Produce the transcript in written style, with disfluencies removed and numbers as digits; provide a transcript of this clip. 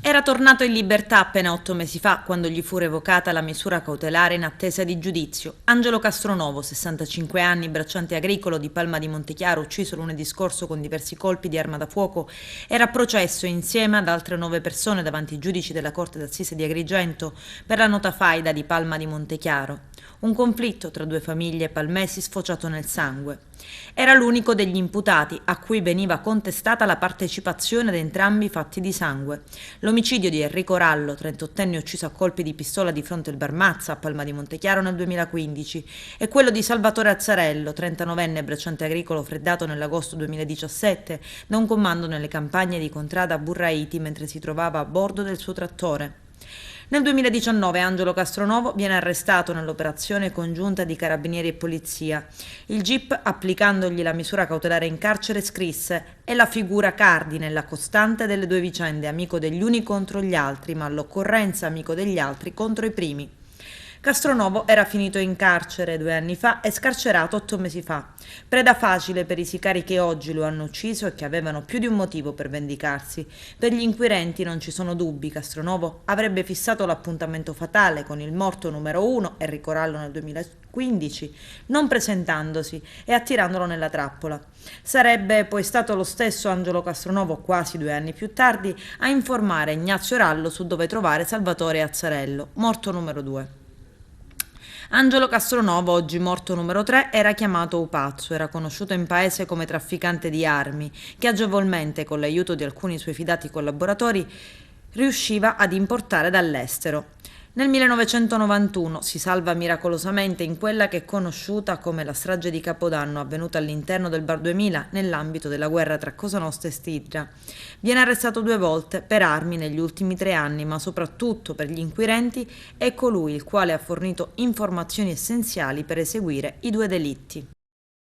Era tornato in libertà appena 8 mesi fa, quando gli fu revocata la misura cautelare in attesa di giudizio. Angelo Castronovo, 65 anni, bracciante agricolo di Palma di Montechiaro, ucciso lunedì scorso con diversi colpi di arma da fuoco, era a processo insieme ad altre 9 persone davanti ai giudici della Corte d'Assise di Agrigento per la nota faida di Palma di Montechiaro. Un conflitto tra due famiglie palmesi sfociato nel sangue. Era l'unico degli imputati a cui veniva contestata la partecipazione ad entrambi i fatti di sangue. L'omicidio di Enrico Rallo, 38enne ucciso a colpi di pistola di fronte al bar Mazza a Palma di Montechiaro nel 2015, e quello di Salvatore Azzarello, 39enne bracciante agricolo freddato nell'agosto 2017 da un comando nelle campagne di Contrada Burraiti mentre si trovava a bordo del suo trattore. Nel 2019 Angelo Castronovo viene arrestato nell'operazione congiunta di Carabinieri e Polizia. Il GIP, applicandogli la misura cautelare in carcere, scrisse: «È la figura cardine, la costante delle due vicende, amico degli uni contro gli altri, ma all'occorrenza amico degli altri contro i primi». Castronovo era finito in carcere 2 anni fa e scarcerato 8 mesi fa. Preda facile per i sicari che oggi lo hanno ucciso e che avevano più di un motivo per vendicarsi. Per gli inquirenti non ci sono dubbi, Castronovo avrebbe fissato l'appuntamento fatale con il morto numero 1, Enrico Rallo, nel 2015, non presentandosi e attirandolo nella trappola. Sarebbe poi stato lo stesso Angelo Castronovo, quasi 2 anni più tardi, a informare Ignazio Rallo su dove trovare Salvatore Azzarello, morto numero 2. Angelo Castronovo, oggi morto numero 3, era chiamato Upazzo, era conosciuto in paese come trafficante di armi, che agevolmente, con l'aiuto di alcuni suoi fidati collaboratori, riusciva ad importare dall'estero. Nel 1991 si salva miracolosamente in quella che è conosciuta come la strage di Capodanno, avvenuta all'interno del Bar 2000 nell'ambito della guerra tra Cosa Nostra e Stidra. Viene arrestato 2 volte per armi negli ultimi 3 anni, ma soprattutto per gli inquirenti è colui il quale ha fornito informazioni essenziali per eseguire i 2 delitti.